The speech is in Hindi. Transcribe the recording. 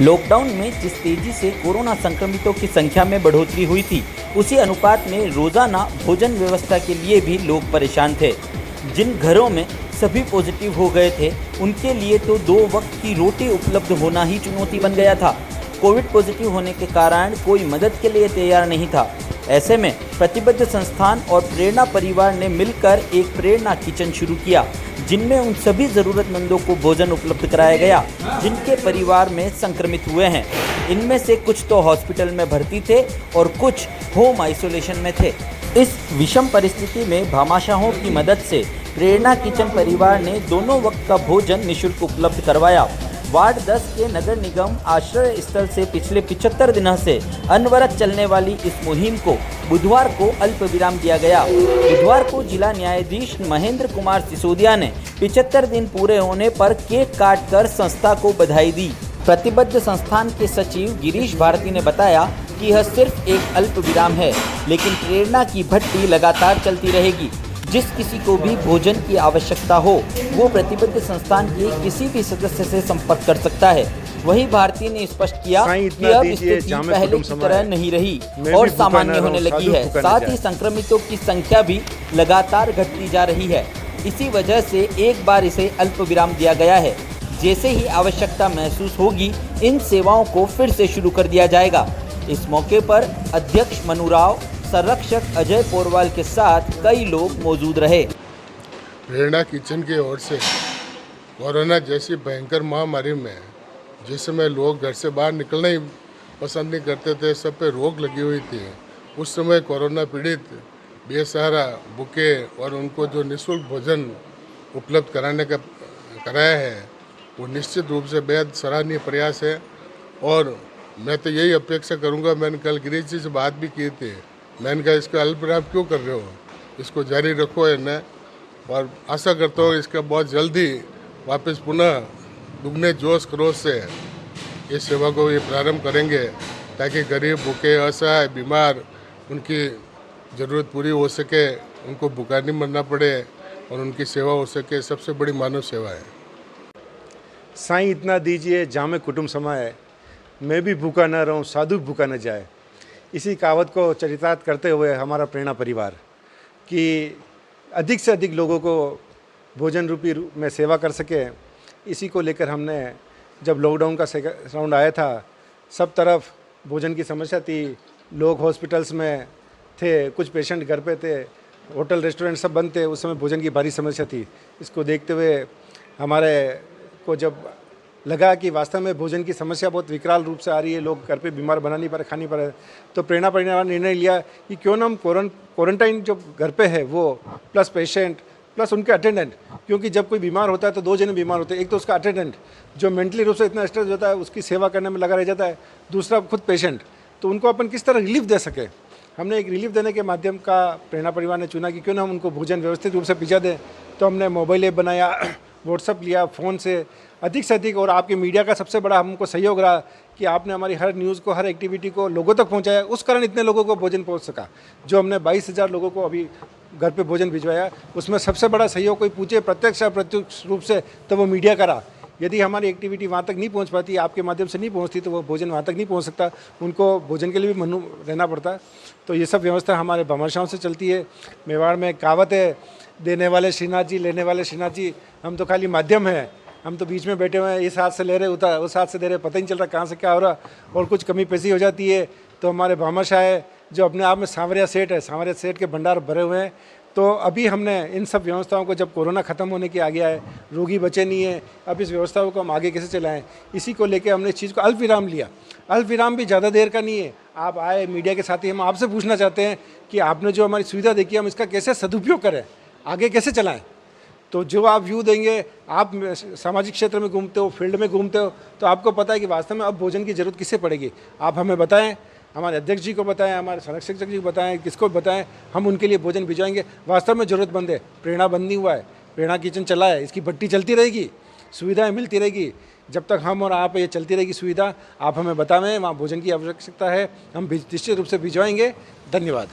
लॉकडाउन में जिस तेजी से कोरोना संक्रमितों की संख्या में बढ़ोतरी हुई थी, उसी अनुपात में रोजाना भोजन व्यवस्था के लिए भी लोग परेशान थे। जिन घरों में सभी पॉजिटिव हो गए थे, उनके लिए तो 2 वक्त की रोटी उपलब्ध होना ही चुनौती बन गया था। कोविड पॉजिटिव होने के कारण कोई मदद के लिए तैयार नहीं था। ऐसे में प्रतिबद्ध संस्थान और प्रेरणा परिवार ने मिलकर एक प्रेरणा किचन शुरू किया, जिनमें उन सभी ज़रूरतमंदों को भोजन उपलब्ध कराया गया जिनके परिवार में संक्रमित हुए हैं। इनमें से कुछ तो हॉस्पिटल में भर्ती थे और कुछ होम आइसोलेशन में थे। इस विषम परिस्थिति में भामाशाहों की मदद से प्रेरणा किचन परिवार ने दोनों वक्त का भोजन निःशुल्क उपलब्ध करवाया। वार्ड 10 के नगर निगम आश्रय स्थल से पिछले 75 दिनों से अनवरत चलने वाली इस मुहिम को बुधवार को अल्प विराम दिया गया। बुधवार को जिला न्यायाधीश महेंद्र कुमार सिसोदिया ने 75 दिन पूरे होने पर केक काट कर संस्था को बधाई दी। प्रतिबद्ध संस्थान के सचिव गिरीश भारती ने बताया कि यह सिर्फ एक अल्प विराम है, लेकिन प्रेरणा की भट्टी लगातार चलती रहेगी। जिस किसी को भी भोजन की आवश्यकता हो, वो प्रतिबद्ध संस्थान के किसी भी सदस्य से संपर्क कर सकता है। वहीं भारती ने स्पष्ट किया कि अब स्थिति पहले की तरह नहीं रही और सामान्य होने लगी है। साथ ही संक्रमितों की संख्या भी लगातार घटती जा रही है। इसी वजह से एक बार इसे अल्प विराम दिया गया है। जैसे ही आवश्यकता महसूस होगी, इन सेवाओं को फिर से शुरू कर दिया जाएगा। इस मौके पर अध्यक्ष मनु राव, संरक्षक अजय पोरवाल के साथ कई लोग मौजूद रहे। प्रेरणा किचन की ओर से कोरोना जैसी भयंकर महामारी में जिस समय लोग घर से बाहर निकलना ही पसंद नहीं करते थे, सब पे रोक लगी हुई थी, उस समय कोरोना पीड़ित बेसहारा भूखे और उनको जो निःशुल्क भोजन उपलब्ध कराया है, वो निश्चित रूप से बेहद सराहनीय प्रयास है। और मैं तो यही अपेक्षा करूंगा, मैंने कल गिरीश जी से बात भी की थी, मैंने कहा इसका अल्प विराम क्यों कर रहे हो, इसको जारी रखो है न, और आशा करता हूँ इसका बहुत जल्दी वापस पुनः दुगने जोश खरोश से इस सेवा को ये प्रारंभ करेंगे, ताकि गरीब भूखे असहाय बीमार उनकी ज़रूरत पूरी हो सके, उनको भूखा नहीं मरना पड़े और उनकी सेवा हो सके। सबसे बड़ी मानव सेवा है। साईं इतना दीजिए जामे कुटुंब समाए, मैं भी भूखा न रहूं साधु भूखा न जाए। इसी कहावत को चरितार्थ करते हुए हमारा प्रेरणा परिवार कि अधिक से अधिक लोगों को भोजन रूपी में सेवा कर सके, इसी को लेकर हमने जब लॉकडाउन का राउंड आया था, सब तरफ भोजन की समस्या थी। लोग हॉस्पिटल्स में थे, कुछ पेशेंट घर पे थे, होटल रेस्टोरेंट सब बंद थे। उस समय भोजन की भारी समस्या थी। इसको देखते हुए हमारे को जब लगा कि वास्तव में भोजन की समस्या बहुत विकराल रूप से आ रही है, लोग घर पे बीमार बना नहीं पा रहे, खा नहीं पा रहे, तो प्रेरणा परिवार ने निर्णय लिया कि क्यों ना हम क्वारंटाइन जो घर पे है वो प्लस पेशेंट प्लस उनके अटेंडेंट, क्योंकि जब कोई बीमार होता है तो 2 जने बीमार होते हैं। एक तो उसका अटेंडेंट जो मेंटली रूप से इतना स्ट्रेस होता है, उसकी सेवा करने में लगा रह जाता है, दूसरा खुद पेशेंट। तो उनको अपन किस तरह रिलीफ दे सके, हमने एक रिलीफ देने के माध्यम का प्रेरणा परिवार ने चुना कि क्यों ना हम उनको भोजन व्यवस्थित रूप से पहुंचा दें। तो हमने मोबाइल ऐप बनाया, व्हाट्सअप लिया, फ़ोन से अधिक और आपके मीडिया का सबसे बड़ा हमको सहयोग रहा कि आपने हमारी हर न्यूज़ को, हर एक्टिविटी को लोगों तक पहुंचाया। उस कारण इतने लोगों को भोजन पहुंच सका। जो हमने 22,000 लोगों को अभी घर पे भोजन भिजवाया, उसमें सबसे बड़ा सहयोग कोई पूछे प्रत्यक्ष या अप्रत्यक्ष रूप से तो वो मीडिया का रहा। यदि हमारी एक्टिविटी वहाँ तक नहीं पहुँच पाती, आपके माध्यम से नहीं पहुँचती, तो वो भोजन वहाँ तक नहीं पहुँच सकता, उनको भोजन के लिए भी मनु रहना पड़ता। तो ये सब व्यवस्था हमारे भामाशाहों से चलती है। मेवाड़ में कहावत है, देने वाले श्रीनाथ जी, लेने वाले श्रीनाथ जी। हम तो खाली माध्यम है, हम तो बीच में बैठे हुए हैं, इस हाथ से ले रहे उतार, उस हाथ से दे रहे, पता ही नहीं चल रहा कहाँ से क्या हो रहा। और कुछ कमी पेशी हो जाती है तो हमारे भामाशाह है जो अपने आप में सांवरिया सेठ है, सांवरिया सेठ के भंडार भरे हुए हैं। तो अभी हमने इन सब व्यवस्थाओं को, जब कोरोना ख़त्म होने की आ गया है, रोगी बचे नहीं है, अब इस व्यवस्थाओं को हम आगे कैसे चलाएं, इसी को लेकर हमने इस चीज़ को अल्प विराम लिया। अल्प विराम भी ज़्यादा देर का नहीं है। आप आए मीडिया के साथ ही, हम आपसे पूछना चाहते हैं कि आपने जो हमारी सुविधा देखी, हम इसका कैसे सदुपयोग करें, आगे कैसे चलाएं। तो जो आप व्यू देंगे, आप सामाजिक क्षेत्र में घूमते हो, फील्ड में घूमते हो, तो आपको पता है कि वास्तव में अब भोजन की ज़रूरत किससे पड़ेगी। आप हमें बताएं, हमारे अध्यक्ष जी को बताएं, हमारे संरक्षक जी को बताएं, किसको बताएं, हम उनके लिए भोजन भिजवाएंगे। वास्तव में ज़रूरतमंद है। प्रेरणा बंद नहीं हुआ है, प्रेरणा किचन चला है, इसकी भट्टी चलती रहेगी, सुविधाएँ मिलती रहेगी। जब तक हम और आप ये चलती रहेगी सुविधा, आप हमें बतावें वहाँ भोजन की आवश्यकता है, हम निश्चित रूप से भिजवाएंगे। धन्यवाद।